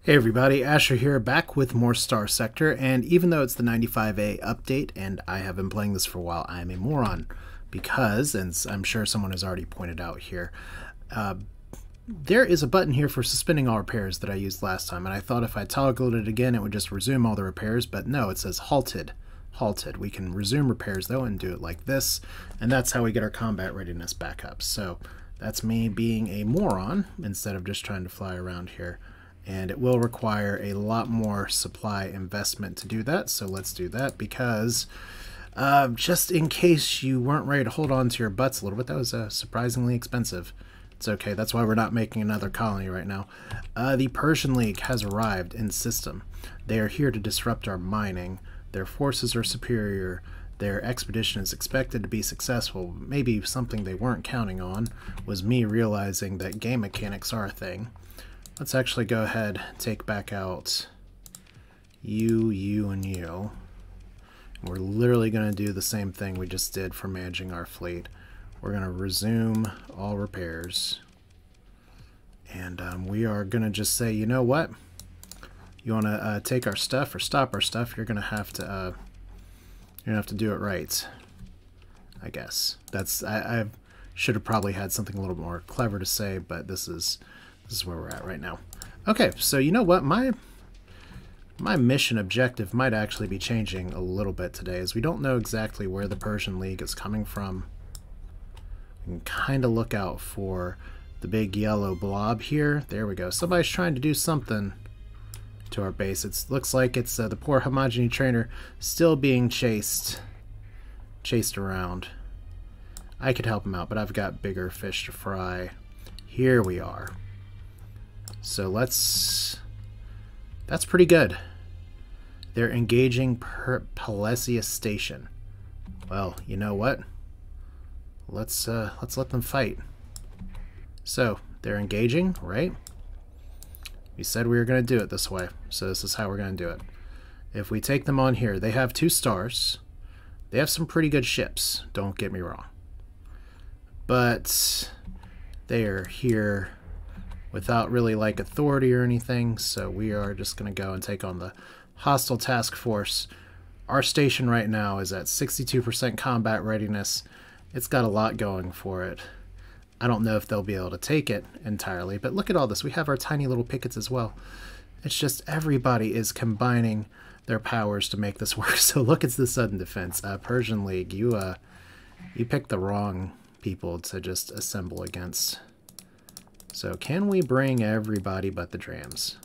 Hey everybody, Asher here, back with more Starsector, and even though it's the 95A update, and I have been playing this for a while, I am a moron, because, and I'm sure someone has already pointed out here, there is a button here for suspending all repairs that I used last time, and I thought if I toggled it again it would just resume all the repairs, but no, it says halted. Halted. We can resume repairs though and do it like this, and that's how we get our combat readiness back up. So that's me being a moron instead of just trying to fly around here. And it will require a lot more supply investment to do that, so let's do that, because just in case you weren't ready to hold on to your butts a little bit, that was surprisingly expensive. It's okay, that's why we're not making another colony right now. The Persean League has arrived in system. They are here to disrupt our mining. Their forces are superior. Their expedition is expected to be successful. Maybe something they weren't counting on was me realizing that game mechanics are a thing. Let's actually go ahead and take back out you, you, and you. We're literally going to do the same thing we just did for managing our fleet. We're going to resume all repairs. And we are going to just say, you know what? You want to take our stuff or stop our stuff, you're going to have to do it right. I guess. I should have probably had something a little more clever to say, but this is where we're at right now. Okay, so you know what? My mission objective might actually be changing a little bit today, as we don't know exactly where the Persean League is coming from. We can kind of look out for the big yellow blob here. There we go. Somebody's trying to do something to our base. It looks like it's the poor homogeny trainer still being chased around. I could help him out, but I've got bigger fish to fry. Here we are. So that's pretty good. They're engaging Perseus Station. Well, you know what? Let's let them fight. So they're engaging, right? We said we were going to do it this way, so this is how we're going to do it. If we take them on here, they have 2 stars. They have some pretty good ships, don't get me wrong. But they are here without really like authority or anything, so we are just going to go and take on the hostile task force. Our station right now is at 62% combat readiness. It's got a lot going for it. I don't know if they'll be able to take it entirely, but look at all this. We have our tiny little pickets as well. It's just everybody is combining their powers to make this work. So look, it's the sudden defense. Persean League, you picked the wrong people to just assemble against. So can we bring everybody but the drams?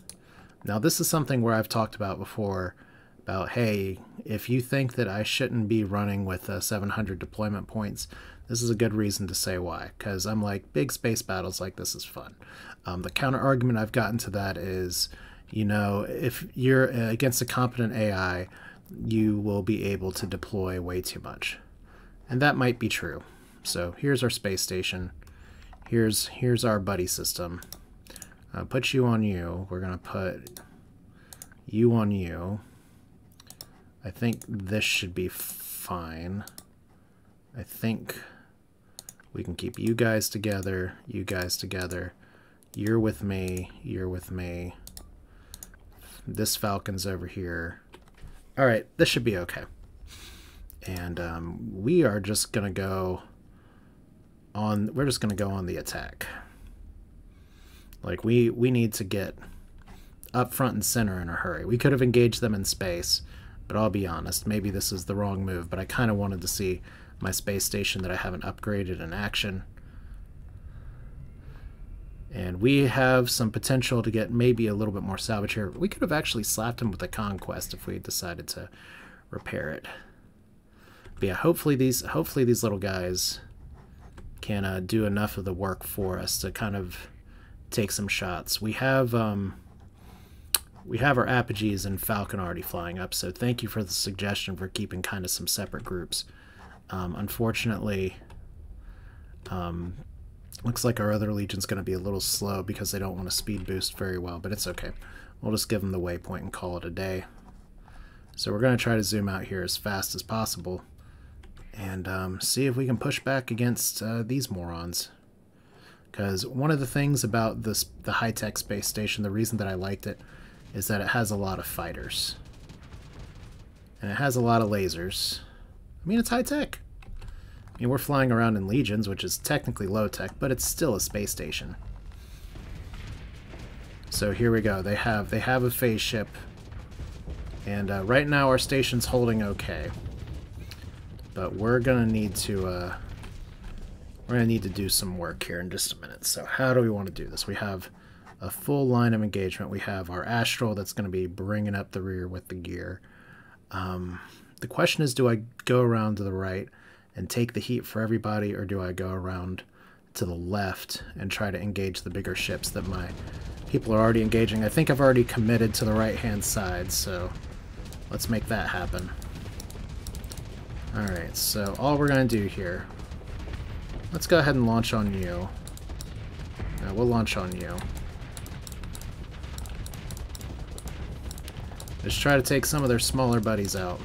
Now this is something where I've talked about before, about, hey, if you think that I shouldn't be running with 700 deployment points, this is a good reason to say why, because I'm like, big space battles like this is fun. The counter argument I've gotten to that is, you know, if you're against a competent AI, you will be able to deploy way too much. And that might be true. So here's our space station. Here's our buddy system. Put you on you. We're going to put you on you. I think this should be fine. I think we can keep you guys together, you guys together. You're with me, you're with me. This Falcon's over here. Alright, this should be okay. And we are just going to go on, we're just going to go on the attack. Like, we need to get up front and center in a hurry. We could have engaged them in space, but I'll be honest, maybe this is the wrong move, but I kind of wanted to see my space station that I haven't upgraded in action. And we have some potential to get maybe a little bit more salvage here. We could have actually slapped him with a conquest if we had decided to repair it. But yeah, hopefully these little guys can do enough of the work for us to kind of take some shots. We have our apogees and Falcon already flying up, so thank you for the suggestion for keeping kind of some separate groups. Unfortunately, looks like our other legion's going to be a little slow because they don't want to speed boost very well, but it's okay. We'll just give them the waypoint and call it a day. So we're going to try to zoom out here as fast as possible and see if we can push back against these morons. Because one of the things about the high-tech space station, the reason that I liked it, is that it has a lot of fighters. And it has a lot of lasers. I mean, it's high-tech. I mean, we're flying around in Legions, which is technically low-tech, but it's still a space station. So here we go. They have a phase ship. And right now our station's holding okay. But we're gonna need to do some work here in just a minute. So how do we want to do this? We have a full line of engagement. We have our Astral that's going to be bringing up the rear with the gear. The question is, do I go around to the right and take the heat for everybody, or do I go around to the left and try to engage the bigger ships that my people are already engaging? I think I've already committed to the right-hand side, so let's make that happen. Alright, so all we're going to do here, let's go ahead and launch on you. No, we'll launch on you. Just try to take some of their smaller buddies out.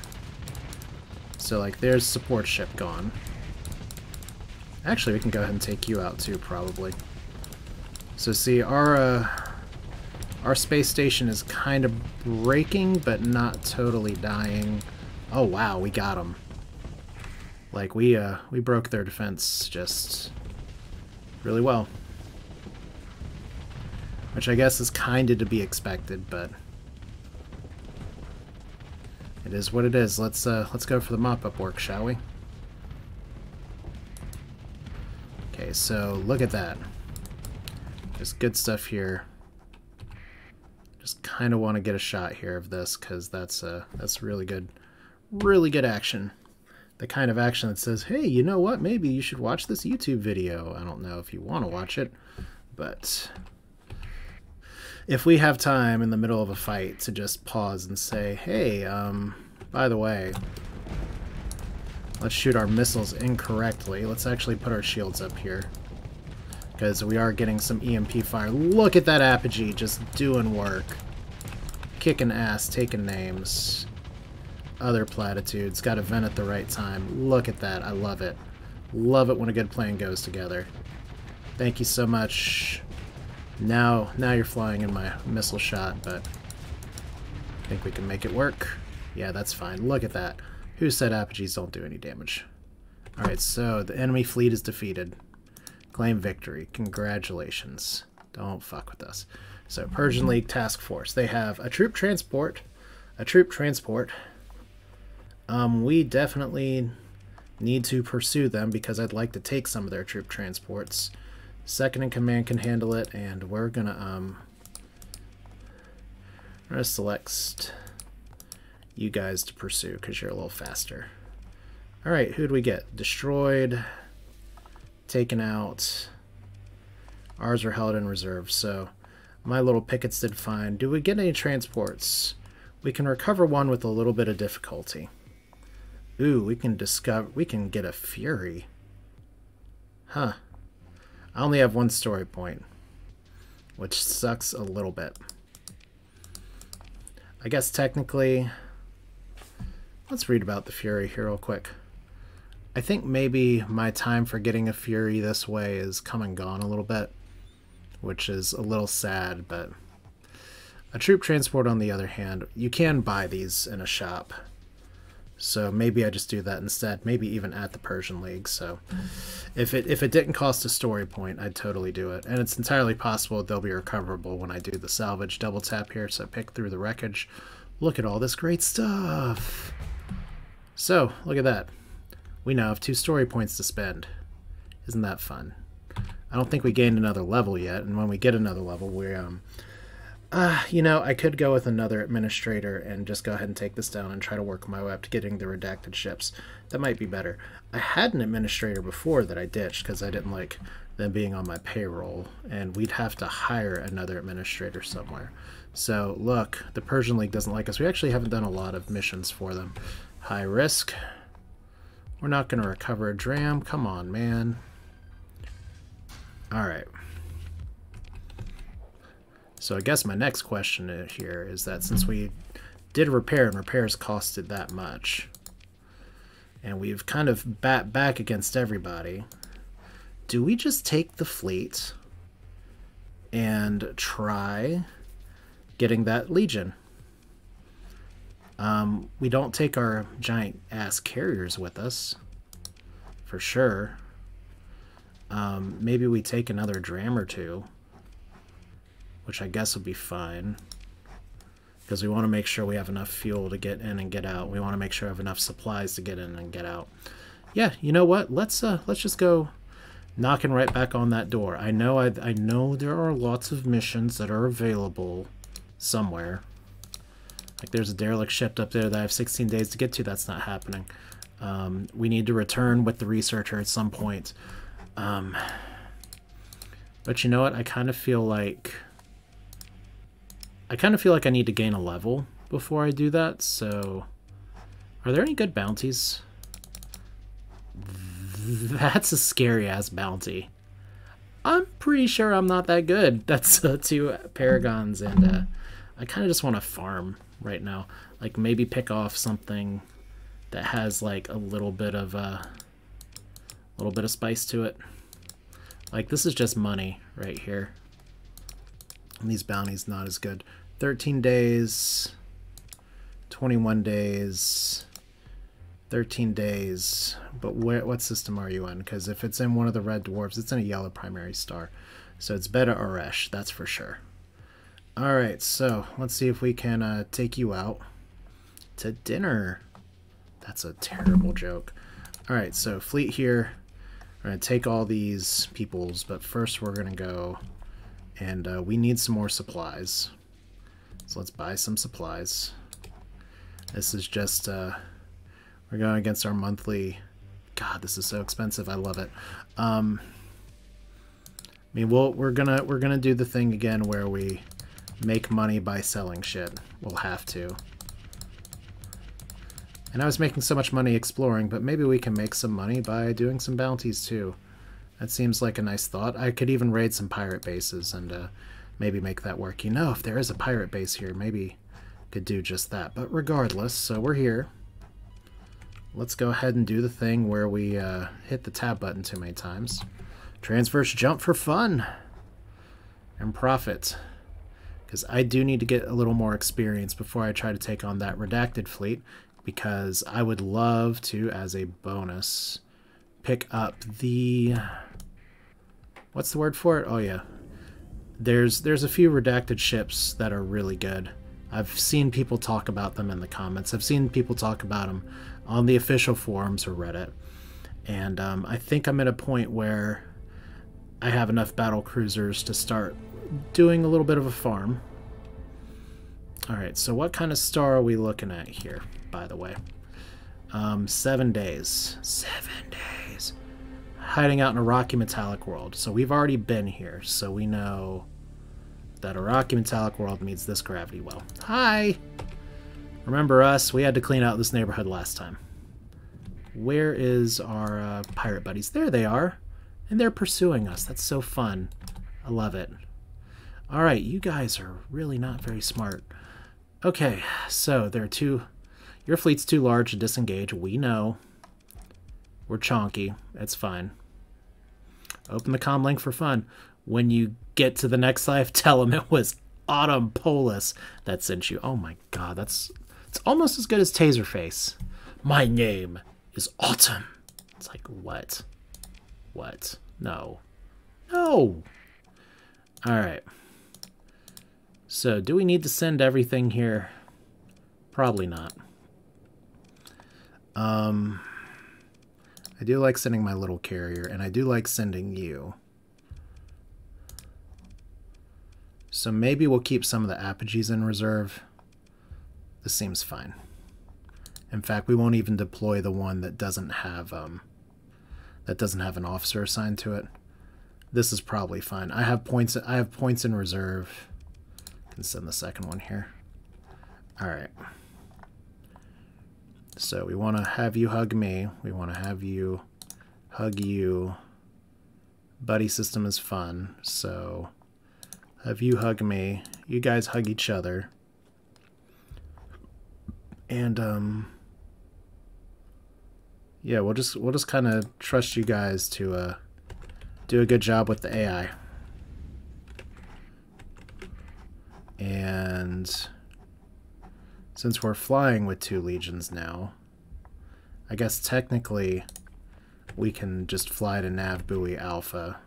So, like, there's support ship gone. Actually, we can go ahead and take you out too, probably. So, see, our space station is kind of breaking, but not totally dying. Oh, wow, we got them. Like, we broke their defense just really well. Which I guess is kind of to be expected, but it is what it is. Let's go for the mop-up work, shall we? Okay, so look at that. Just good stuff here. Just kind of want to get a shot here of this, because that's really good action. The kind of action that says, hey, you know what? Maybe you should watch this YouTube video. I don't know if you want to watch it, but if we have time in the middle of a fight to just pause and say, hey, by the way, let's shoot our missiles incorrectly. Let's actually put our shields up here, because we are getting some EMP fire. Look at that apogee just doing work. Kicking ass, taking names. Other platitudes. Got a vent at the right time. Look at that. I love it. Love it when a good plan goes together. Thank you so much. Now you're flying in my missile shot, but I think we can make it work. Yeah, that's fine. Look at that. Who said apogees don't do any damage? Alright, so the enemy fleet is defeated. Claim victory. Congratulations. Don't fuck with us. So, Persian League Task Force. They have a troop transport. We definitely need to pursue them, because I'd like to take some of their troop transports. Second in command can handle it, and we're gonna select you guys to pursue, because you're a little faster. Alright, who do we get? Destroyed, taken out. Ours are held in reserve, so my little pickets did fine. Do we get any transports? We can recover one with a little bit of difficulty. Ooh, we can get a Fury. Huh. I only have one story point, which sucks a little bit. I guess technically, let's read about the Fury here real quick. I think maybe my time for getting a Fury this way is come and gone a little bit, which is a little sad, but a troop transport, on the other hand, you can buy these in a shop. So maybe I just do that instead, maybe even at the Persian League. So if it didn't cost a story point, I'd totally do it. And it's entirely possible they'll be recoverable when I do the salvage double tap here. So pick through the wreckage. Look at all this great stuff. So look at that. We now have 2 story points to spend. Isn't that fun? I don't think we gained another level yet, and when we get another level, we're you know, I could go with another administrator and just go ahead and take this down and try to work my way up to getting the redacted ships. That might be better. I had an administrator before that I ditched because I didn't like them being on my payroll, and we'd have to hire another administrator somewhere. So, look, the Persian League doesn't like us. We actually haven't done a lot of missions for them. High risk. We're not going to recover a dram. Come on, man. Alright. So I guess my next question here is that since we did a repair and repairs costed that much, and we've kind of back against everybody, do we just take the fleet and try getting that Legion. We don't take our giant ass carriers with us, for sure. Maybe we take another dram or two, which I guess would be fine, because we want to make sure we have enough fuel to get in and get out. We want to make sure we have enough supplies to get in and get out. Yeah, you know what? Let's just go knocking right back on that door. I know there are lots of missions that are available somewhere. Like there's a derelict ship up there that I have 16 days to get to. That's not happening. We need to return with the researcher at some point. But you know what? I kind of feel like I need to gain a level before I do that. So, are there any good bounties? That's a scary ass bounty. I'm pretty sure I'm not that good. That's 2 paragons, and I kind of just want to farm right now. Like maybe pick off something that has like a little bit of spice to it. Like this is just money right here. And these bounties not as good. 13 days, 21 days, 13 days. But what system are you in? Because if it's in one of the red dwarfs, it's in a yellow primary star. So it's Beta Oresh, that's for sure. Alright, so let's see if we can take you out to dinner. That's a terrible joke. Alright, so fleet here. We're going to take all these peoples, but first we're going to go and we need some more supplies. So let's buy some supplies. This is just, we're going against our monthly. God, this is so expensive. I love it. I mean, we're gonna do the thing again where we make money by selling shit. We'll have to. And I was making so much money exploring, but maybe we can make some money by doing some bounties too. That seems like a nice thought. I could even raid some pirate bases and maybe make that work. You know, if there is a pirate base here, maybe could do just that. But regardless, so we're here. Let's go ahead and do the thing where we hit the tab button too many times. Transverse jump for fun and profit. Because I do need to get a little more experience before I try to take on that redacted fleet. Because I would love to, as a bonus, pick up the... What's the word for it? Oh yeah. There's a few redacted ships that are really good. I've seen people talk about them in the comments. I've seen people talk about them on the official forums or Reddit. And I think I'm at a point where I have enough battle cruisers to start doing a little bit of a farm. Alright, so what kind of star are we looking at here, by the way? 7 days. 7 days. Hiding out in a rocky metallic world. So we've already been here, so we know that a rocky metallic world means this gravity well. Hi! Remember us? We had to clean out this neighborhood last time. Where is our pirate buddies? There they are. And they're pursuing us. That's so fun. I love it. Alright, you guys are really not very smart. Okay, so there are two... Your fleet's too large to disengage. We know. We're chonky. It's fine. Open the comm link for fun. When you get to the next life, tell them it was Autumn Polis that sent you. Oh my god, it's almost as good as Taserface. My name is Autumn. It's like, what? What? No. No! Alright. So, do we need to send everything here? Probably not. I do like sending my little carrier, and I do like sending you. So maybe we'll keep some of the apogees in reserve. This seems fine. In fact, we won't even deploy the one that doesn't have an officer assigned to it. This is probably fine. I have points in reserve. I can send the second one here. All right. So we want to have you hug me. We want to have you hug you. Buddy system is fun. So have you hug me. You guys hug each other. And yeah, we'll just kind of trust you guys to do a good job with the AI. And since we're flying with 2 legions now, I guess technically we can just fly to Nav Buoy Alpha.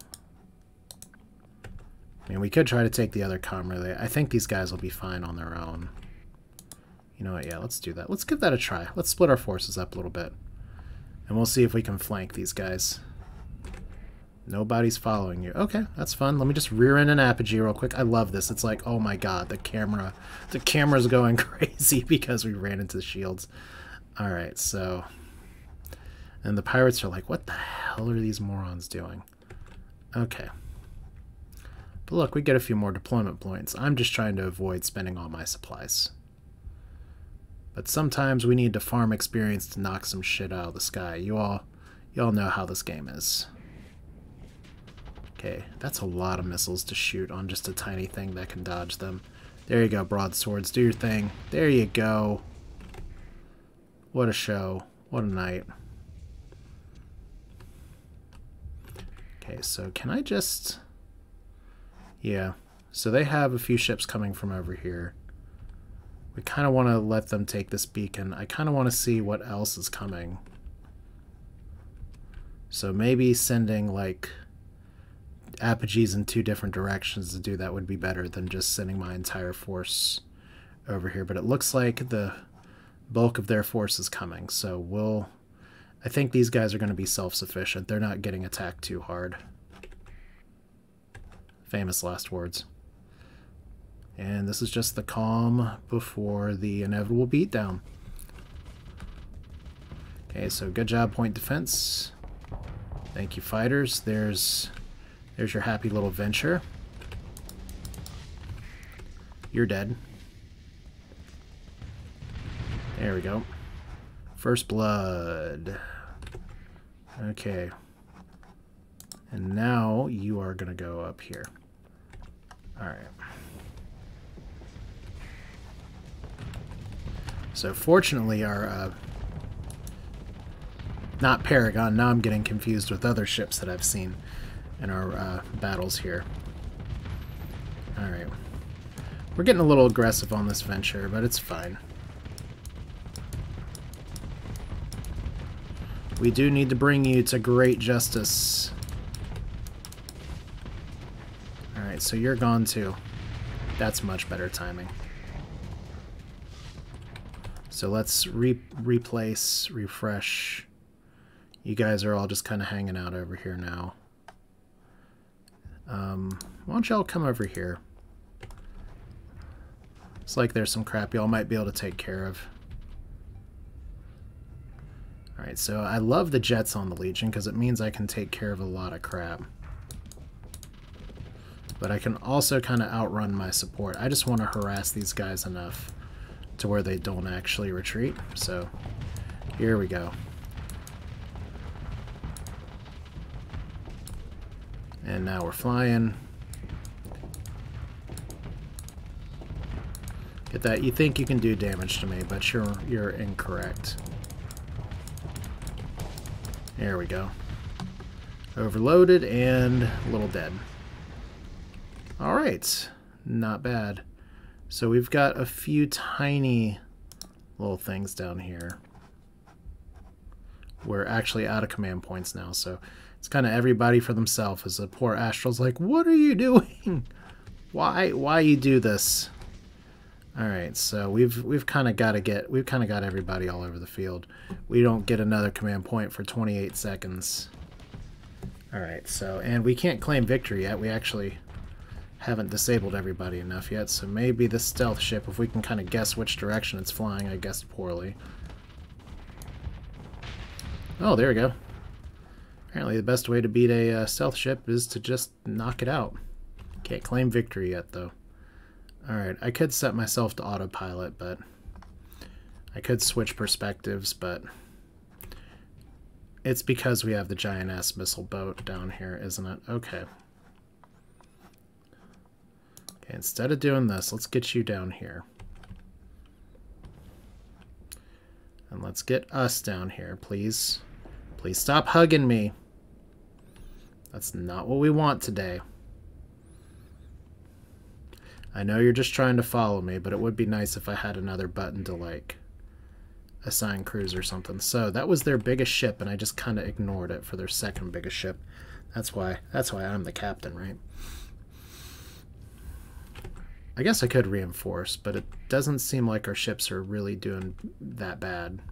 I mean, we could try to take the other comm relay. I think these guys will be fine on their own. You know what? Yeah, let's do that. Let's give that a try. Let's split our forces up a little bit. And we'll see if we can flank these guys. Nobody's following you. Okay, that's fun. Let me just rear end an apogee real quick. I love this. It's like, oh my god, the camera's going crazy because we ran into the shields. Alright, so... And the pirates are like, what the hell are these morons doing? Okay. But look, we get a few more deployment points. I'm just trying to avoid spending all my supplies. But sometimes we need to farm experience to knock some shit out of the sky. You all know how this game is. Okay, that's a lot of missiles to shoot on just a tiny thing that can dodge them. There you go, broadswords. Do your thing. There you go. What a show. What a night. Okay, so can I just... Yeah, so they have a few ships coming from over here. We kind of want to let them take this beacon. I kind of want to see what else is coming. So maybe sending, like, apogees in 2 different directions to do that would be better than just sending my entire force over here. But it looks like the bulk of their force is coming, so I think these guys are going to be self-sufficient. They're not getting attacked too hard. Famous last words. And this is just the calm before the inevitable beatdown. Okay, so good job, point defense. Thank you, fighters. There's your happy little venture. You're dead. There we go. First blood. Okay. And now you are going to go up here. Alright. So fortunately our... not Paragon, now I'm getting confused with other ships that I've seen in our battles here. Alright. We're getting a little aggressive on this venture, but it's fine. We do need to bring you to great justice. Alright, so you're gone too. That's much better timing. So let's replace, refresh. You guys are all just kind of hanging out over here now. Why don't y'all come over here? It's like there's some crap y'all might be able to take care of. Alright, so I love the jets on the Legion because it means I can take care of a lot of crap. But I can also kind of outrun my support. I just want to harass these guys enough to where they don't actually retreat. So, here we go. And now we're flying. Get that? You think you can do damage to me, but you're incorrect. There we go. Overloaded and a little dead. Alright. Not bad. So we've got a few tiny little things down here. We're actually out of command points now, so it's kind of everybody for themselves. As the poor Astral's like, what are you doing? Why you do this? Alright, so we've kind of got everybody all over the field. We don't get another command point for 28 seconds. Alright, so, and we can't claim victory yet. We actually haven't disabled everybody enough yet, so maybe the stealth ship, if we can kind of guess which direction it's flying. I guessed poorly. Oh, there we go. Apparently the best way to beat a stealth ship is to just knock it out. Can't claim victory yet, though. Alright, I could set myself to autopilot, but I could switch perspectives, but it's because we have the giant-ass missile boat down here, isn't it? Okay. Okay, instead of doing this, let's get you down here. And let's get us down here, please. Please stop hugging me. That's not what we want today. I know you're just trying to follow me, but it would be nice if I had another button to, like, assign crews or something. So that was their biggest ship, and I just kind of ignored it for their second biggest ship. That's why I'm the captain, right? I guess I could reinforce, but it doesn't seem like our ships are really doing that bad.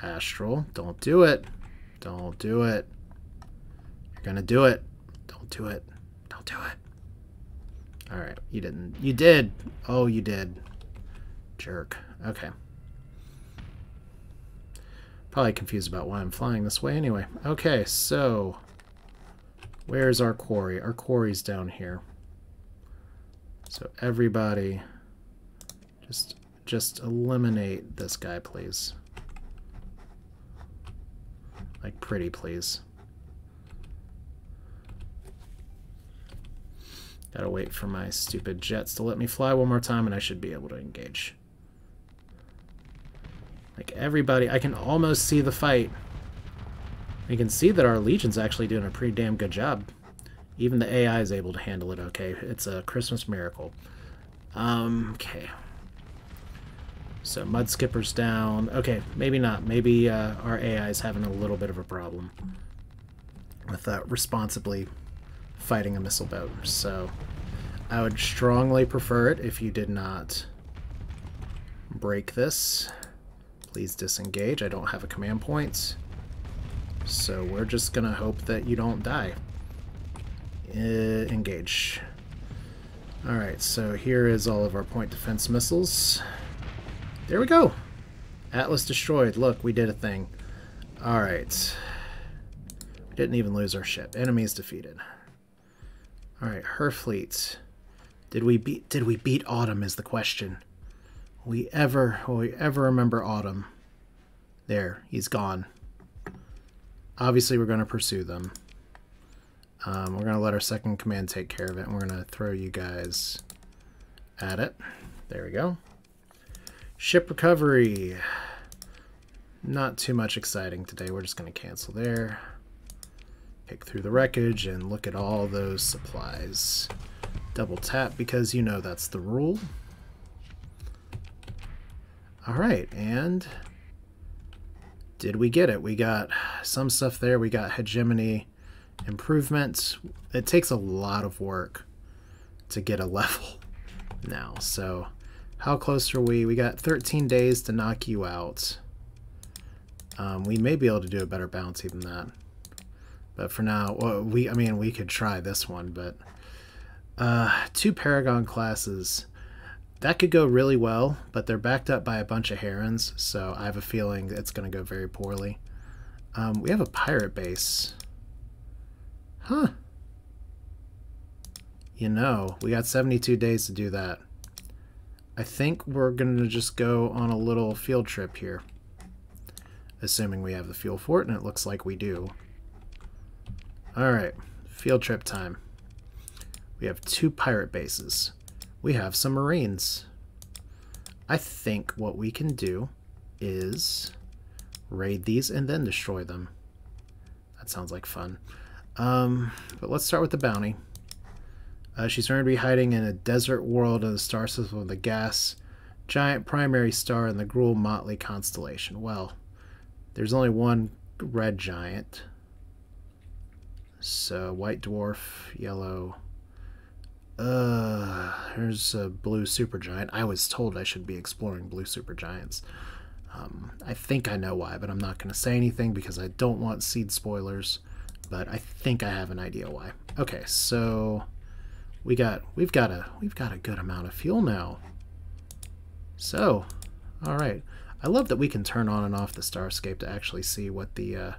Astral, don't do it. Don't do it. You're gonna do it. Don't do it. Don't do it. Alright, you didn't. You did! Oh, you did. Jerk. Okay. Probably confused about why I'm flying this way anyway. Okay, so where's our quarry? Our quarry's down here. So everybody just eliminate this guy, please. Like, pretty, please. Gotta wait for my stupid jets to let me fly one more time, and I should be able to engage. Like, everybody, I can almost see the fight. You can see that our Legion's actually doing a pretty damn good job. Even the AI is able to handle it okay. It's a Christmas miracle. Okay. So, Mud Skipper's down. Okay, maybe not. Maybe our AI is having a little bit of a problem with responsibly fighting a missile boat. So, I would strongly prefer it if you did not break this. Please disengage. I don't have a command point. So, we're just going to hope that you don't die. Engage. Alright, so here is all of our point defense missiles. There we go! Atlas destroyed. Look, we did a thing. Alright. We didn't even lose our ship. Enemies defeated. Alright, her fleet. Did we beat Autumn is the question. Will we ever remember Autumn? There, he's gone. Obviously we're going to pursue them. We're going to let our second command take care of it, and we're going to throw you guys at it. There we go. Ship recovery. Not too much exciting today. We're just going to cancel there. Pick through the wreckage and look at all those supplies. Double tap because you know that's the rule. Alright, and did we get it? We got some stuff there. We got hegemony improvements. It takes a lot of work to get a level now. So how close are we? We got 13 days to knock you out. We may be able to do a better bounty than that. But for now, well, we could try this one, but 2 Paragon classes. That could go really well, but they're backed up by a bunch of Herons, so I have a feeling it's going to go very poorly. We have a pirate base. Huh. You know, we got 72 days to do that. I think we're going to just go on a little field trip here. Assuming we have the fuel for it, and it looks like we do. Alright, field trip time. We have 2 pirate bases. We have some Marines. I think what we can do is raid these and then destroy them. That sounds like fun. But let's start with the bounty. She's going to be hiding in a desert world in the star system with a gas giant primary star in the Gruel Motley constellation. Well, there's only one red giant. So, white dwarf, yellow. There's a blue supergiant. I was told I should be exploring blue supergiants. I think I know why, but I'm not going to say anything because I don't want seed spoilers. But I think I have an idea why. Okay, so we've got a good amount of fuel now. So, all right. I love that we can turn on and off the Starscape to actually see what the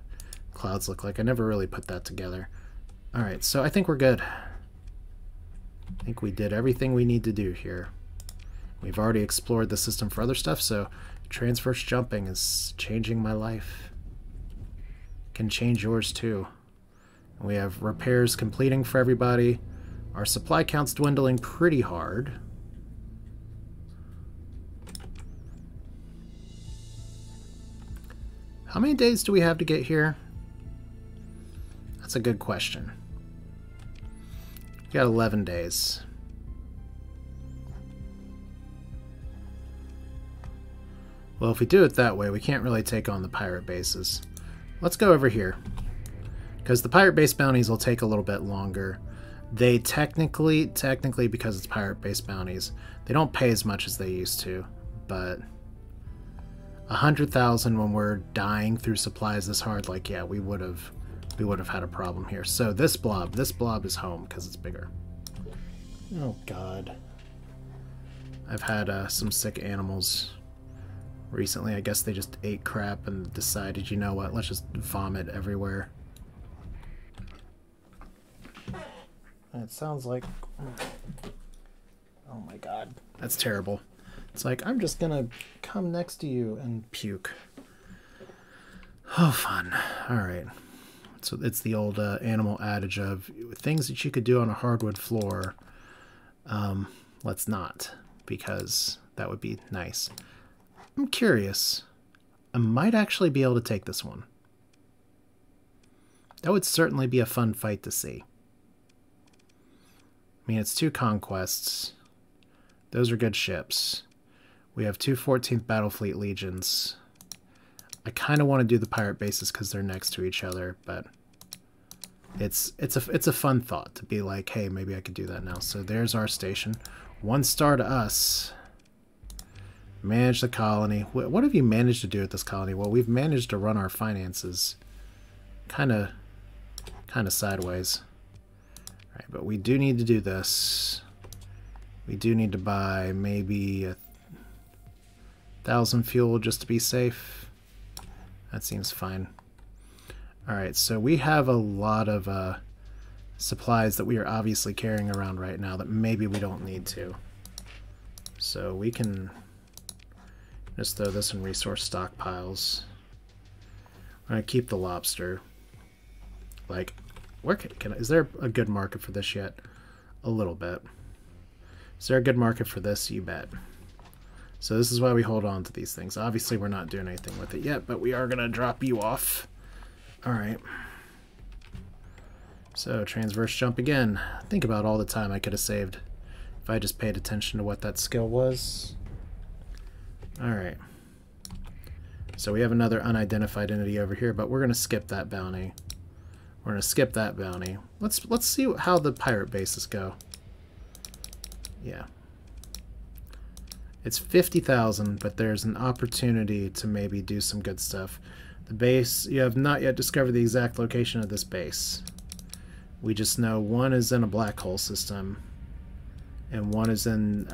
clouds look like. I never really put that together. All right, so I think we're good. I think we did everything we need to do here. We've already explored the system for other stuff, so transverse jumping is changing my life. Can change yours too. We have repairs completing for everybody. Our supply count's dwindling pretty hard. How many days do we have to get here? That's a good question. We got 11 days. Well, if we do it that way, we can't really take on the pirate bases. Let's go over here. Because the pirate base bounties will take a little bit longer. They technically, because it's pirate base bounties, they don't pay as much as they used to. But 100,000 when we're dying through supplies this hard, like, yeah, we would have had a problem here. So this blob is home because it's bigger. Oh God. I've had some sick animals recently. I guess they just ate crap and decided, you know what, let's just vomit everywhere. It sounds like... Oh my God. That's terrible. It's like, I'm just gonna come next to you and puke. Oh, fun. Alright. So it's the old animal adage of things that you could do on a hardwood floor. Let's not, because that would be nice. I'm curious. I might actually be able to take this one. That would certainly be a fun fight to see. I mean, it's 2 conquests. Those are good ships. We have 2 14th Battle Fleet Legions. I kind of want to do the pirate bases because they're next to each other, but it's a fun thought to be like, hey, maybe I could do that now. So there's our station. 1 star to us. Manage the colony. What have you managed to do with this colony? Well, we've managed to run our finances kind of sideways. All right, but we do need to do this. We do need to buy maybe 1,000 fuel just to be safe. That seems fine. Alright, so we have a lot of supplies that we are obviously carrying around right now that maybe we don't need to. So we can just throw this in resource stockpiles. I'm going to keep the lobster. Like, where is there a good market for this yet? A little bit. Is there a good market for this? You bet. So this is why we hold on to these things. Obviously, we're not doing anything with it yet, but we are going to drop you off. All right. So transverse jump again. Think about all the time I could have saved if I just paid attention to what that skill was. All right. So we have another unidentified entity over here, but we're going to skip that bounty. We're going to skip that bounty. Let's see how the pirate bases go. Yeah. It's 50,000, but there's an opportunity to maybe do some good stuff. The base, you have not yet discovered the exact location of this base. We just know one is in a black hole system, and one is in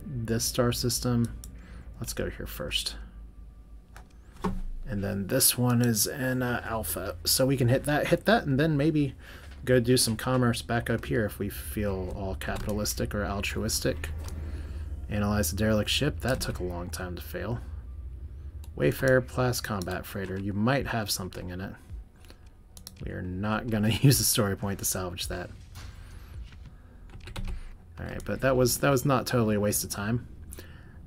this star system. Let's go here first. And then this one is in Alpha. So we can hit that, and then maybe go do some commerce back up here if we feel all capitalistic or altruistic. Analyze the derelict ship. That took a long time to fail. Wayfarer class combat freighter. You might have something in it. We are not going to use a story point to salvage that. Alright, but that was not totally a waste of time.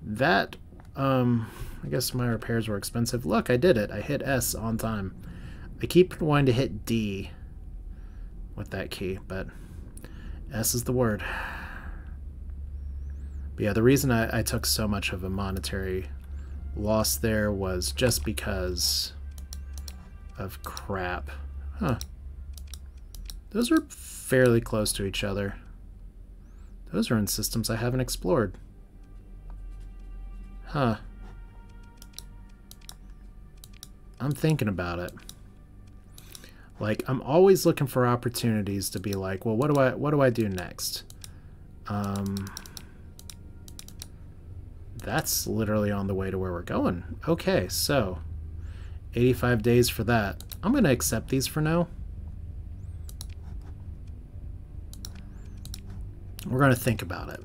That, I guess my repairs were expensive. Look, I did it. I hit S on time. I keep wanting to hit D with that key, but S is the word. But yeah, the reason I took so much of a monetary loss there was just because of crap. Huh. Those are fairly close to each other. Those are in systems I haven't explored. Huh. I'm thinking about it. Like, I'm always looking for opportunities to be like, well, what do I do next? That's literally on the way to where we're going. Okay, so 85 days for that. I'm going to accept these for now. We're going to think about it.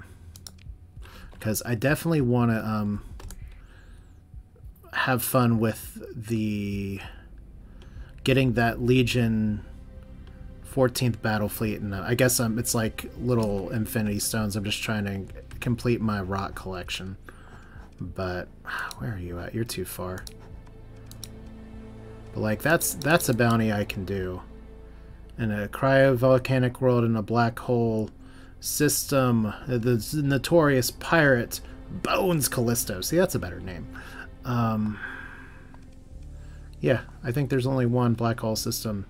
Because I definitely want to have fun with the getting that Legion 14th Battle Fleet. And I guess it's like little Infinity Stones. I'm just trying to complete my rock collection. But where are you at? You're too far. But like that's a bounty I can do. In a cryovolcanic world in a black hole system, the notorious pirate Bones Callisto. See, that's a better name. Yeah, I think there's only one black hole system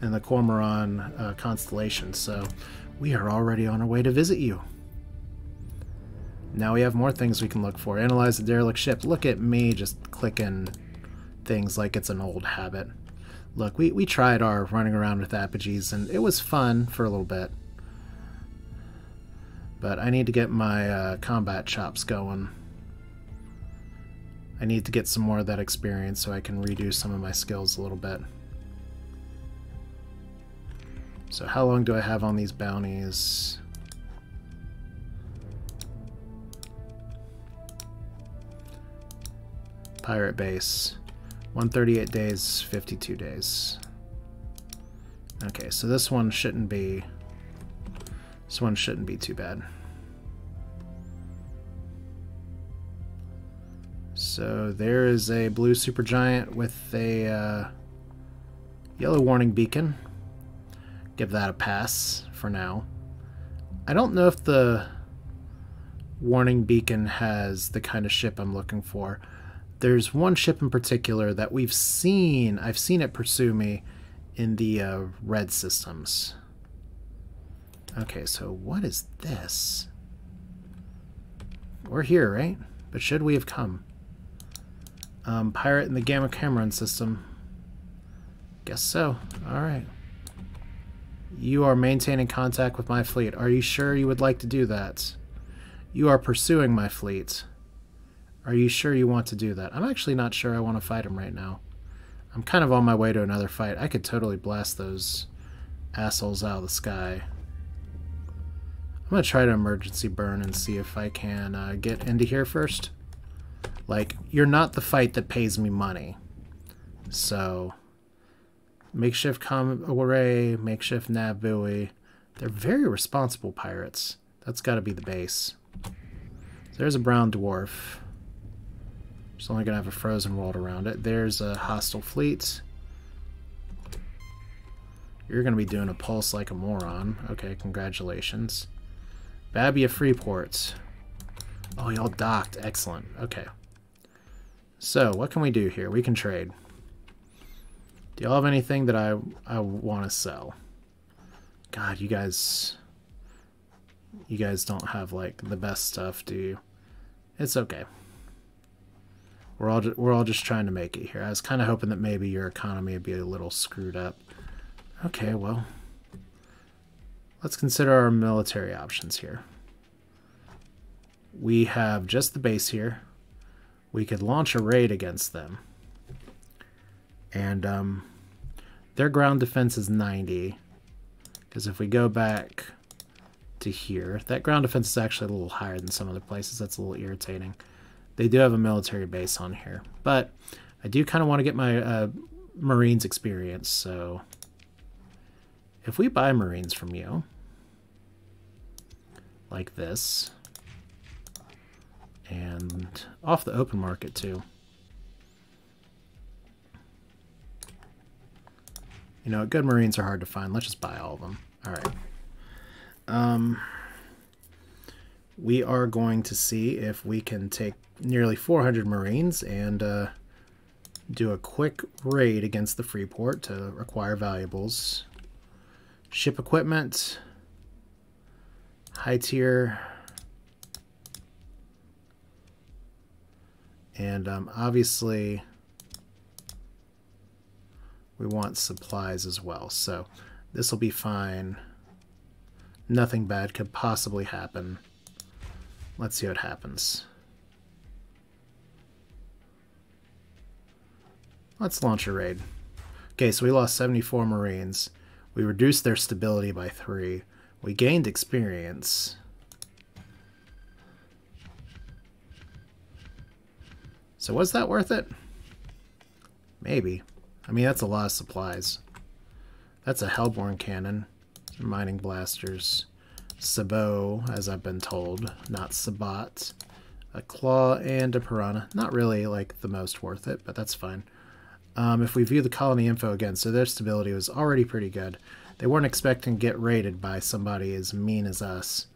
in the Cormoran constellation, so we are already on our way to visit you. Now we have more things we can look for. Analyze the derelict ship. Look at me just clicking things like it's an old habit. Look, we tried our running around with apogees, and it was fun for a little bit. But I need to get my combat chops going. I need to get some more of that experience so I can redo some of my skills a little bit. So how long do I have on these bounties? Pirate base. 138 days, 52 days. Okay, so this one shouldn't be too bad. So there is a blue supergiant with a yellow warning beacon. Give that a pass for now. I don't know if the warning beacon has the kind of ship I'm looking for. There's one ship in particular that I've seen it pursue me in the red systems. Okay, so what is this? We're here, right? But should we have come? Pirate in the Gamma Cameron system. Guess so. Alright. You are maintaining contact with my fleet. Are you sure you would like to do that? You are pursuing my fleet. Are you sure you want to do that? I'm actually not sure I want to fight him right now. I'm kind of on my way to another fight. I could totally blast those assholes out of the sky. I'm going to try to emergency burn and see if I can get into here first. Like, you're not the fight that pays me money. So, makeshift comm array, makeshift nav buoy. They're very responsible pirates. That's got to be the base. So there's a brown dwarf. It's only going to have a frozen world around it. There's a hostile fleet. You're going to be doing a pulse like a moron. Okay, congratulations. Babia Freeport. Oh, y'all docked. Excellent. Okay. So, what can we do here? We can trade. Do y'all have anything that I want to sell? God, you guys don't have, like, the best stuff, do you? It's okay. We're all just trying to make it here. I was kind of hoping that maybe your economy would be a little screwed up. Okay, well, let's consider our military options here. We have just the base here. We could launch a raid against them. And their ground defense is 90. Because if we go back to here, that ground defense is actually a little higher than some other places. That's a little irritating. They do have a military base on here, but I do kind of want to get my Marines experience, so if we buy Marines from you, like this, and off the open market too. You know, good Marines are hard to find. Let's just buy all of them. All right. We are going to see if we can take nearly 400 Marines and do a quick raid against the Freeport to acquire valuables. Ship equipment. High tier. And obviously we want supplies as well. So this will be fine. Nothing bad could possibly happen. Let's see what happens. Let's launch a raid. Okay, so we lost 74 Marines. We reduced their stability by 3. We gained experience. So was that worth it? Maybe. I mean, that's a lot of supplies. That's a Hellborn cannon. Some mining blasters. Sabot, as I've been told, not Sabat. A claw and a piranha. Not really like the most worth it, but that's fine. If we view the colony info again, so their stability was already pretty good. They weren't expecting to get raided by somebody as mean as us.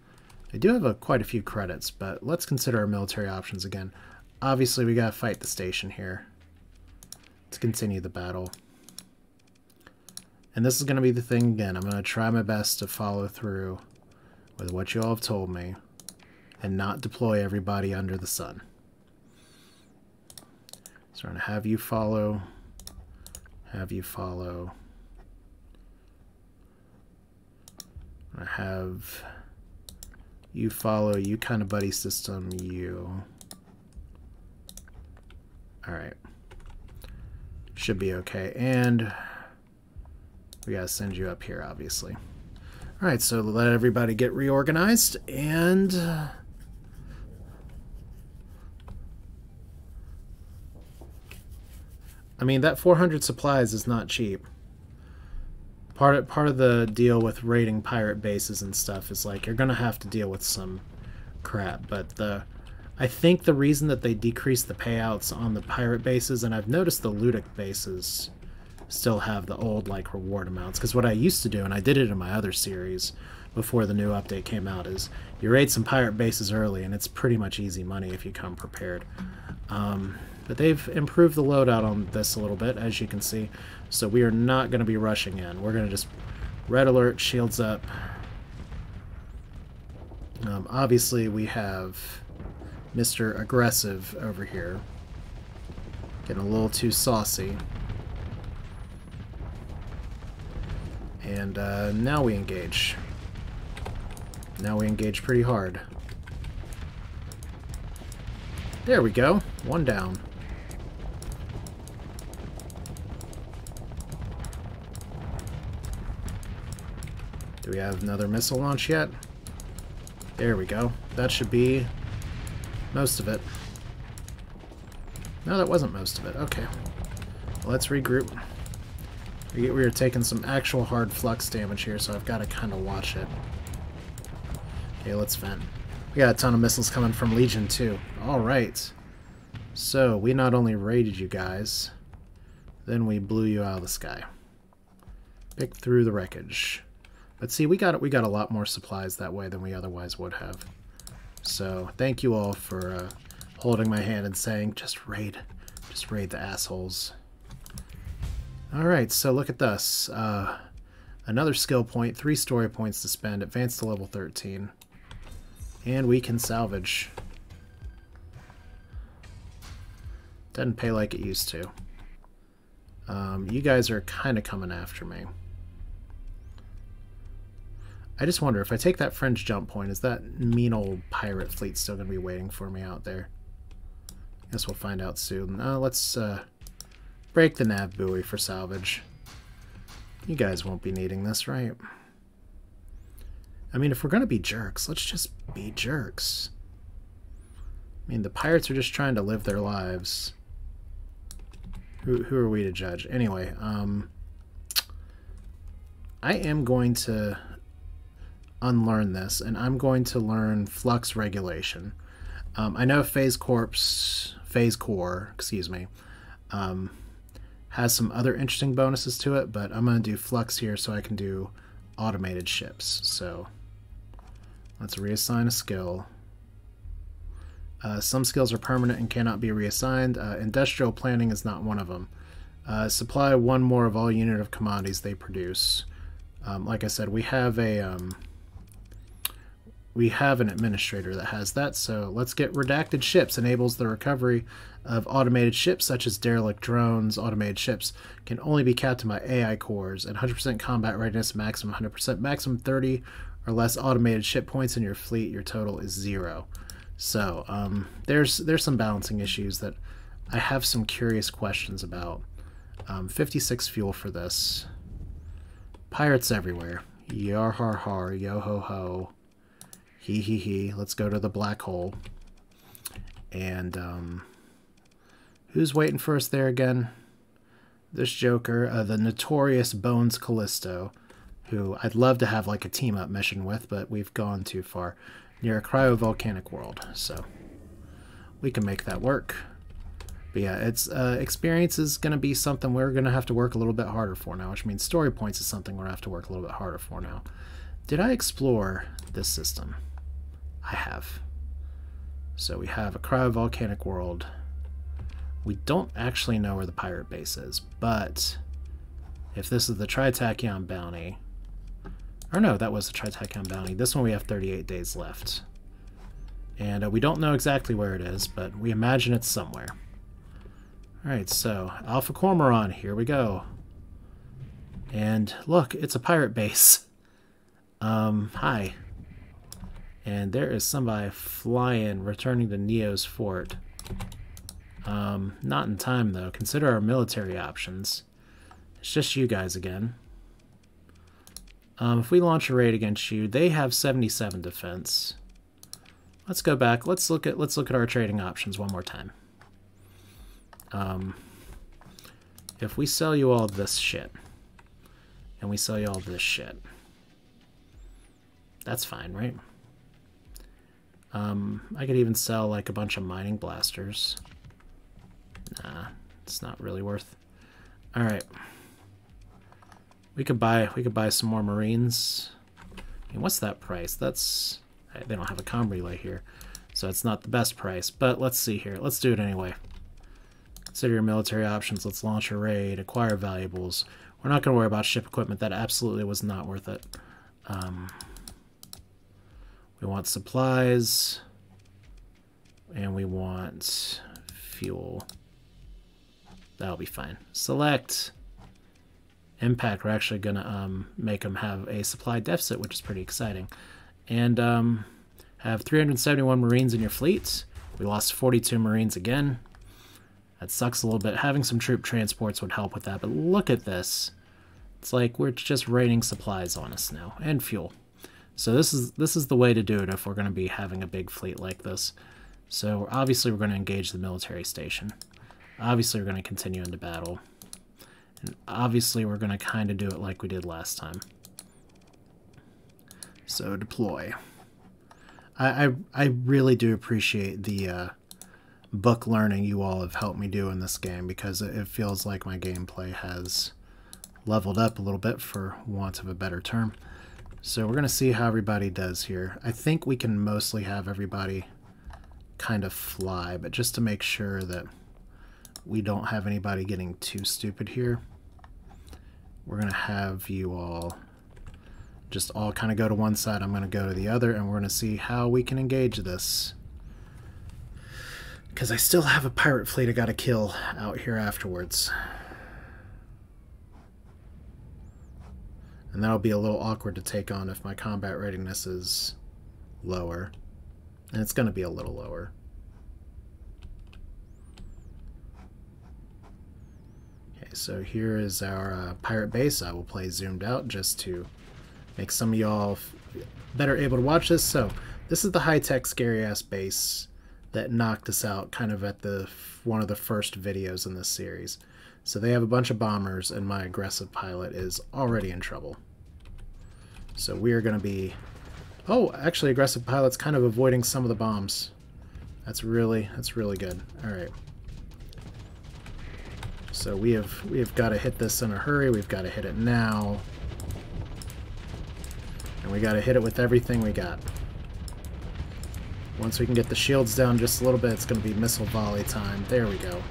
They do have quite a few credits, but let's consider our military options again. obviously we gotta fight the station here to continue the battle. And this is gonna be the thing again. I'm gonna try my best to follow through with what you all have told me and not deploy everybody under the sun. So I'm gonna have you follow, have you follow. I have you follow, you kind of buddy system, you. Alright. Should be okay. And we gotta send you up here, obviously. Alright, so let everybody get reorganized, and I mean, that 400 supplies is not cheap. Part of the deal with raiding pirate bases and stuff is like you're gonna have to deal with some crap. But I think the reason that they decreased the payouts on the pirate bases, and I've noticed the Luddic bases still have the old like reward amounts, because what I used to do, and I did it in my other series before the new update came out, is you raid some pirate bases early and it's pretty much easy money if you come prepared. But they've improved the loadout on this a little bit, as you can see. So we are not going to be rushing in. We're going to just red alert, shields up. Obviously, we have Mr. Aggressive over here. Getting a little too saucy. And now we engage. Now we engage pretty hard. There we go. One down. Do we have another missile launch yet? There we go. That should be most of it. No, that wasn't most of it. Okay. Well, let's regroup. We are taking some actual hard flux damage here, so I've got to kind of watch it. Okay, let's vent. We got a ton of missiles coming from Legion, too. Alright. So, we not only raided you guys, then we blew you out of the sky. Picked through the wreckage. But see, we got a lot more supplies that way than we otherwise would have. So, thank you all for holding my hand and saying, just raid the assholes. Alright, so look at this. Another skill point, 3 story points to spend, advance to level 13. And we can salvage. Doesn't pay like it used to. You guys are kind of coming after me. I just wonder, if I take that fringe jump point, is that mean old pirate fleet still going to be waiting for me out there? Guess we'll find out soon. Let's break the nav buoy for salvage. You guys won't be needing this, right? I mean, if we're going to be jerks, let's just be jerks. I mean, the pirates are just trying to live their lives. Who are we to judge? Anyway, I am going to unlearn this, and I'm going to learn flux regulation. I know Phase Core, excuse me, has some other interesting bonuses to it, but I'm going to do flux here so I can do automated ships. So let's reassign a skill. Some skills are permanent and cannot be reassigned. Industrial planning is not one of them. Supply 1 more of all unit of commodities they produce. Like I said, we have an administrator that has that, so let's get redacted ships. Enables the recovery of automated ships such as derelict drones. Automated ships can only be captained by AI cores, and 100% combat readiness, maximum 100%, maximum 30 or less automated ship points in your fleet. Your total is 0. So there's some balancing issues that I have some curious questions about. 56 fuel for this. Pirates everywhere. Yar har har, yo ho ho. He he he. Let's go to the black hole. And who's waiting for us there again? This joker, the notorious Bones Callisto, who I'd love to have like a team up mission with, but we've gone too far. Near a cryovolcanic world, so we can make that work. But yeah, it's experience is going to be something we're going to have to work a little bit harder for now, which means story points is something we're going to have to work a little bit harder for now. Did I explore this system? I have. So we have a cryovolcanic world. We don't actually know where the pirate base is, but if this is the tri-tachyon bounty, or no, that was the tri-tachyon bounty. This one we have 38 days left. And we don't know exactly where it is, but we imagine it's somewhere. Alright, so Alpha Cormoran, here we go. And look, it's a pirate base. Hi. And there is somebody flying, returning to Neo's fort. Not in time, though. Consider our military options. It's just you guys again. If we launch a raid against you, they have 77 defense. Let's go back. Let's look at our trading options one more time. If we sell you all this shit, and we sell you all this shit, that's fine, right? I could even sell like a bunch of mining blasters. Nah, it's not really worth. All right, we could buy some more marines. I mean, what's that price? That's, they don't have a comm relay here, so it's not the best price. But let's see here. Let's do it anyway. Consider your military options. Let's launch a raid. Acquire valuables. We're not going to worry about ship equipment. That absolutely was not worth it. We want supplies, and we want fuel. That'll be fine. Select impact. We're actually going to make them have a supply deficit, which is pretty exciting. And have 371 Marines in your fleet. We lost 42 Marines again. That sucks a little bit. Having some troop transports would help with that, but look at this. It's like we're just raining supplies on us now, and fuel. So this is the way to do it if we're going to be having a big fleet like this. So obviously we're going to engage the military station. Obviously we're going to continue into battle. And obviously we're going to kind of do it like we did last time. So deploy. I really do appreciate the book learning you all have helped me do in this game, because it feels like my gameplay has leveled up a little bit, for want of a better term. So we're going to see how everybody does here. I think we can mostly have everybody kind of fly, but just to make sure that we don't have anybody getting too stupid here, we're going to have you all just all kind of go to one side. I'm going to go to the other, and we're going to see how we can engage this. Because I still have a pirate fleet I got to kill out here afterwards. And that'll be a little awkward to take on if my combat readiness is lower. And it's going to be a little lower. Okay, so here is our pirate base. I will play zoomed out just to make some of y'all better able to watch this. So this is the high-tech scary-ass base that knocked us out kind of at one of the first videos in this series. So they have a bunch of bombers, and my aggressive pilot is already in trouble. So we are going to be... Oh, actually, aggressive pilot's kind of avoiding some of the bombs. That's really good. All right. So we have got to hit this in a hurry. We've got to hit it now. And we got to hit it with everything we got. Once we can get the shields down just a little bit, it's going to be missile volley time. There we go.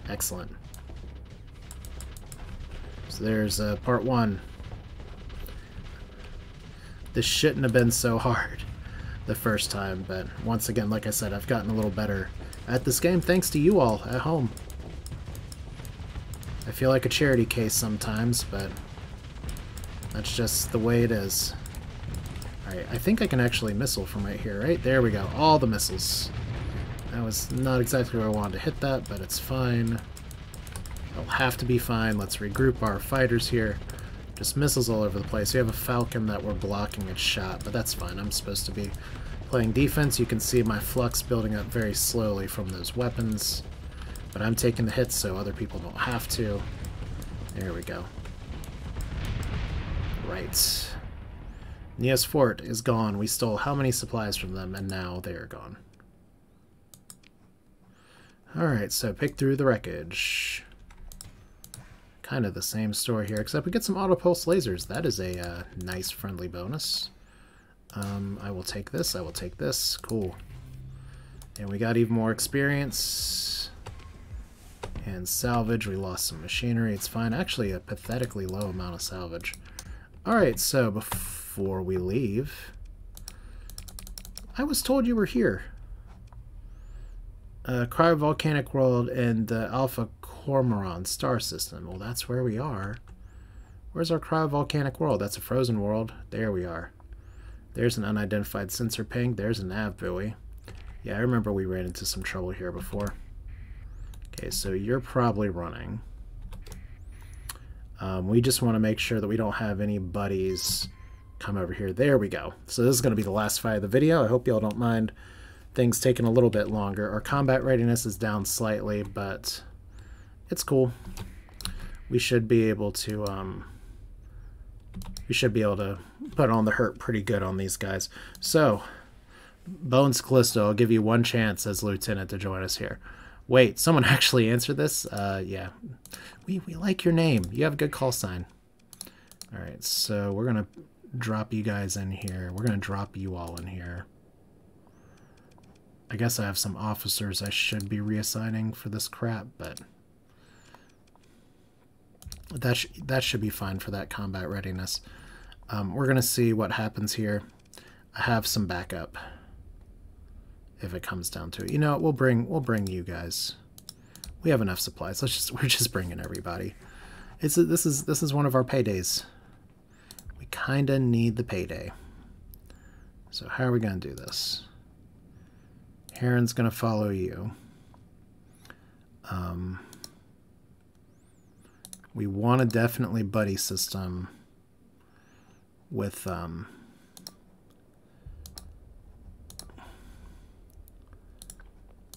Excellent. So there's part one. This shouldn't have been so hard the first time, but once again, like I said, I've gotten a little better at this game thanks to you all at home. I feel like a charity case sometimes, but that's just the way it is. Alright, I think I can actually missile from right here, right? There we go. All the missiles. That was not exactly where I wanted to hit that, but it's fine. It'll have to be fine. Let's regroup our fighters here. Just missiles all over the place. We have a Falcon that we're blocking its shot, but that's fine. I'm supposed to be playing defense. You can see my flux building up very slowly from those weapons, but I'm taking the hits so other people don't have to. There we go. Right. Neo's fort is gone. We stole how many supplies from them, and now they are gone. Alright, so pick through the wreckage. Kind of the same story here, except we get some auto-pulse lasers. That is a nice friendly bonus. I will take this. I will take this. Cool. And we got even more experience. And salvage. We lost some machinery. It's fine. Actually, a pathetically low amount of salvage. Alright, so before we leave... I was told you were here. Cryovolcanic World and the Alpha Cormoran star system. Well, that's where we are. Where's our cryovolcanic world? That's a frozen world. There we are. There's an unidentified sensor ping. There's a nav buoy. Yeah, I remember we ran into some trouble here before. Okay, so you're probably running. We just want to make sure that we don't have any buddies come over here. There we go. So this is going to be the last fight of the video. I hope y'all don't mind things taking a little bit longer. Our combat readiness is down slightly, but it's cool. We should be able to put on the hurt pretty good on these guys. So Bones Callisto, I'll give you one chance as lieutenant to join us here. Wait, someone actually answered this? Yeah. We like your name. You have a good call sign. Alright, so we're gonna drop you guys in here. We're gonna drop you all in here. I guess I have some officers I should be reassigning for this crap, but that should be fine for that combat readiness. We're gonna see what happens here. I have some backup if it comes down to it. You know, we'll bring you guys. We have enough supplies. We're just bringing everybody. This is one of our paydays. We kinda need the payday. So how are we gonna do this? Heron's gonna follow you. We want to definitely buddy system with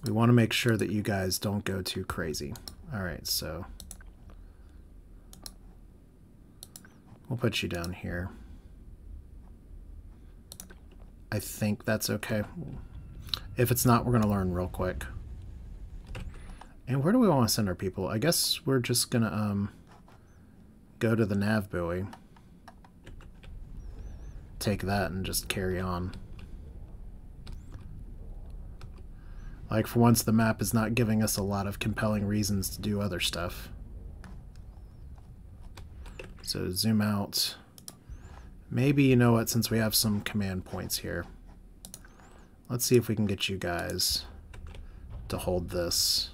we want to make sure that you guys don't go too crazy. Alright, so we'll put you down here. I think that's okay. If it's not, we're going to learn real quick. And where do we want to send our people? I guess we're just going to go to the nav buoy. Take that and just carry on. Like, for once, the map is not giving us a lot of compelling reasons to do other stuff. So zoom out. Maybe, you know what, since we have some command points here, let's see if we can get you guys to hold this,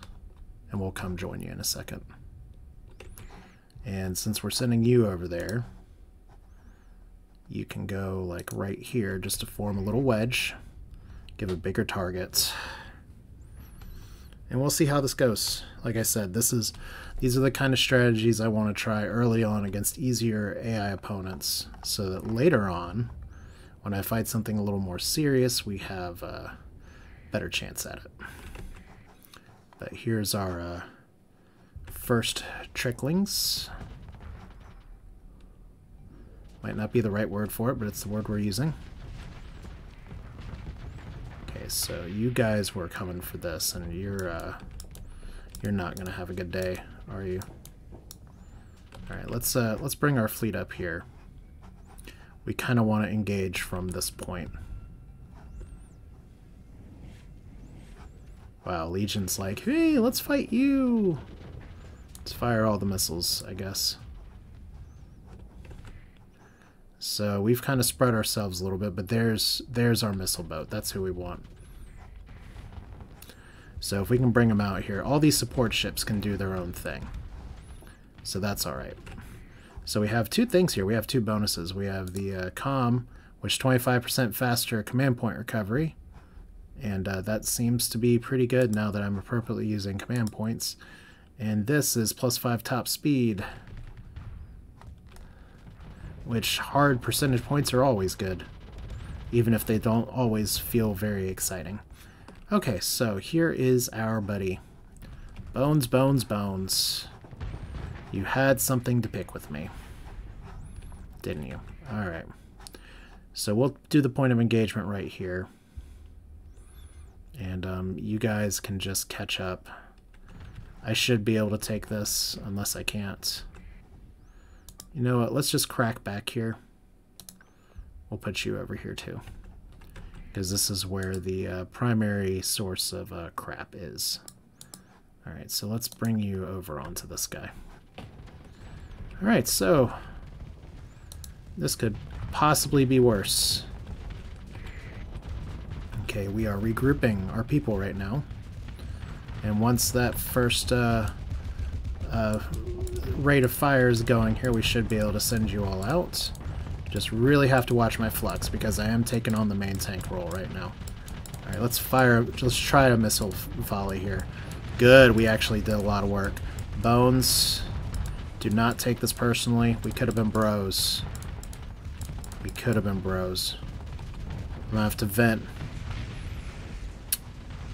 and we'll come join you in a second. And since we're sending you over there, you can go like right here just to form a little wedge, give a bigger target, and we'll see how this goes. Like I said, these are the kind of strategies I want to try early on against easier AI opponents, so that later on, when I fight something a little more serious, we have a better chance at it. But here's our first tricklings. Might not be the right word for it, but it's the word we're using. Okay, so you guys were coming for this, and you're not gonna have a good day, are you? All right, let's bring our fleet up here. We kind of want to engage from this point. Wow, Legion's like, hey, let's fight you. Let's fire all the missiles, I guess. So we've kind of spread ourselves a little bit, but there's our missile boat. That's who we want. So if we can bring them out here, all these support ships can do their own thing. So that's all right. So we have two things here. We have two bonuses. We have the comm, which is 25% faster command point recovery. And that seems to be pretty good now that I'm appropriately using command points. And this is +5 top speed, which hard percentage points are always good, even if they don't always feel very exciting. Okay, so here is our buddy. Bones, Bones, Bones. You had something to pick with me, didn't you? Alright. So we'll do the point of engagement right here. And you guys can just catch up. I should be able to take this, unless I can't. You know what, let's just crack back here. We'll put you over here too, because this is where the primary source of crap is. Alright, so let's bring you over onto this guy. Alright, so this could possibly be worse. Okay, we are regrouping our people right now. And once that first rate of fire is going here, we should be able to send you all out. Just really have to watch my flux because I am taking on the main tank role right now. Alright, let's try a missile volley here. Good, we actually did a lot of work. Bones, do not take this personally. We could have been bros. We could have been bros. I'm gonna have to vent.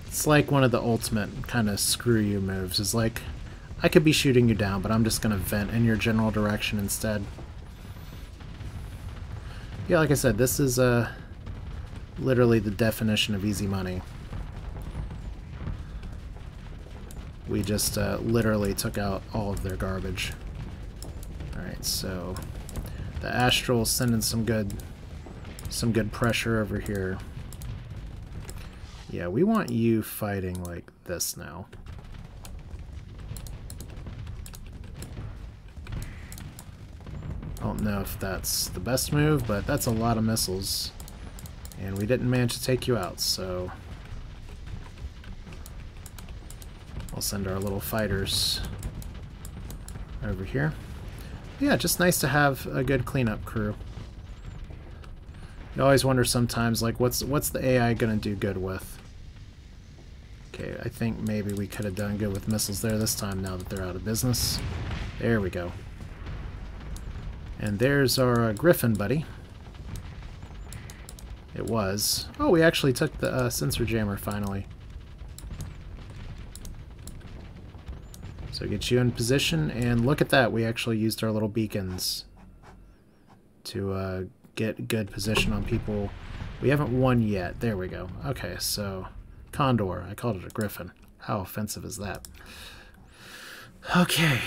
It's like one of the ultimate kind of screw you moves. It's like, I could be shooting you down, but I'm just gonna vent in your general direction instead. Yeah, like I said, this is literally the definition of easy money. We just literally took out all of their garbage. Alright, so the Astral's sending some good pressure over here. Yeah, we want you fighting like this now. I don't know if that's the best move, but that's a lot of missiles. And we didn't manage to take you out, so we'll send our little fighters over here. Yeah, just nice to have a good cleanup crew. You always wonder sometimes, like, what's the AI gonna do good with? Okay, I think maybe we could have done good with missiles there this time now that they're out of business. There we go. And there's our Griffin buddy. It was. Oh, we actually took the sensor jammer finally. So get you in position, and look at that. We actually used our little beacons to get good position on people. We haven't won yet. There we go. Okay, so Condor. I called it a Griffin. How offensive is that? Okay,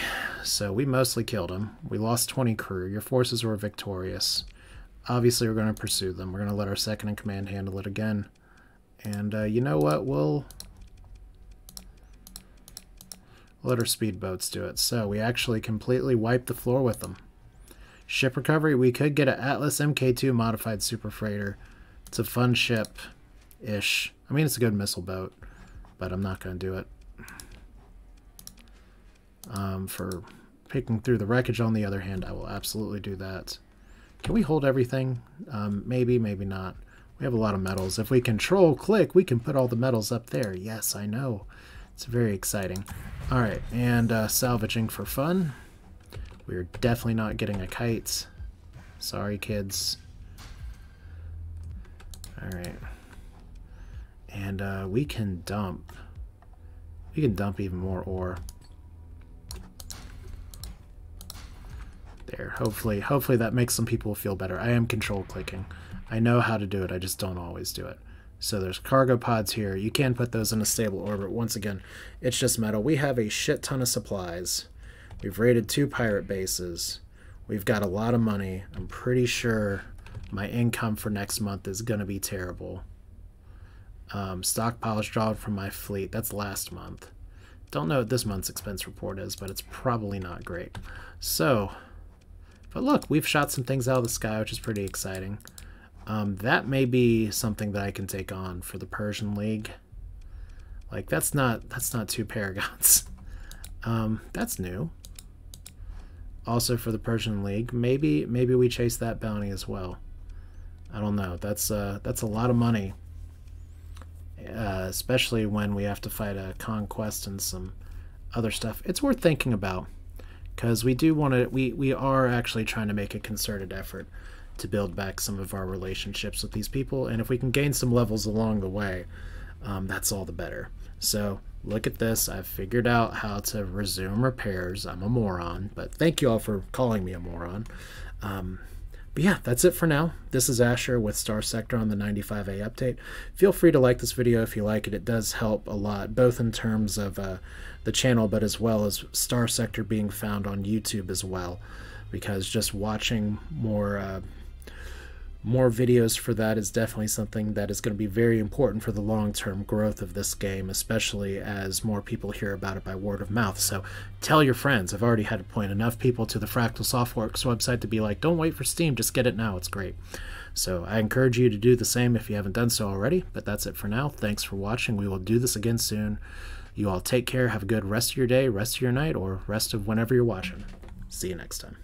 so we mostly killed him. We lost 20 crew. Your forces were victorious. Obviously, we're going to pursue them. We're going to let our second in command handle it again. And you know what? We'll let our speedboats do it. So we actually completely wiped the floor with them. Ship recovery. We could get an Atlas Mk2 modified super freighter. It's a fun ship-ish. I mean, it's a good missile boat, but I'm not going to do it. For picking through the wreckage, on the other hand, I will absolutely do that. Can we hold everything? Maybe, maybe not. We have a lot of metals. If we control-click, we can put all the metals up there. Yes, I know. It's very exciting. Alright, and salvaging for fun. We're definitely not getting a kite. Sorry, kids. Alright. And we can dump. We can dump even more ore. There. Hopefully that makes some people feel better. I am control clicking. I know how to do it, I just don't always do it. So there's cargo pods here. You can put those in a stable orbit. Once again, it's just metal. We have a shit ton of supplies. We've raided 2 pirate bases. We've got a lot of money. I'm pretty sure my income for next month is going to be terrible. Stockpiles drawn from my fleet. That's last month. Don't know what this month's expense report is, but it's probably not great. So, but look, we've shot some things out of the sky, which is pretty exciting. That may be something that I can take on for the Persian League. Like, that's not 2 paragons. That's new. Also for the Persian League, maybe we chase that bounty as well. I don't know. That's a lot of money, especially when we have to fight a conquest and some other stuff. It's worth thinking about, because we do want to. We are actually trying to make a concerted effort to build back some of our relationships with these people, and if we can gain some levels along the way, that's all the better. So look at this. I've figured out how to resume repairs. I'm a moron, but thank you all for calling me a moron. But yeah, that's it for now. This is Asher with Starsector on the 95A update. Feel free to like this video if you like it. It does help a lot, both in terms of the channel, but as well as Starsector being found on YouTube as well, because just watching more more videos for that is definitely something that is going to be very important for the long-term growth of this game, especially as more people hear about it by word of mouth. So tell your friends. I've already had to point enough people to the Fractal Softworks website to be like, don't wait for Steam, just get it now, it's great. So I encourage you to do the same if you haven't done so already, but that's it for now. Thanks for watching. We will do this again soon. You all take care, have a good rest of your day, rest of your night, or rest of whenever you're watching. See you next time.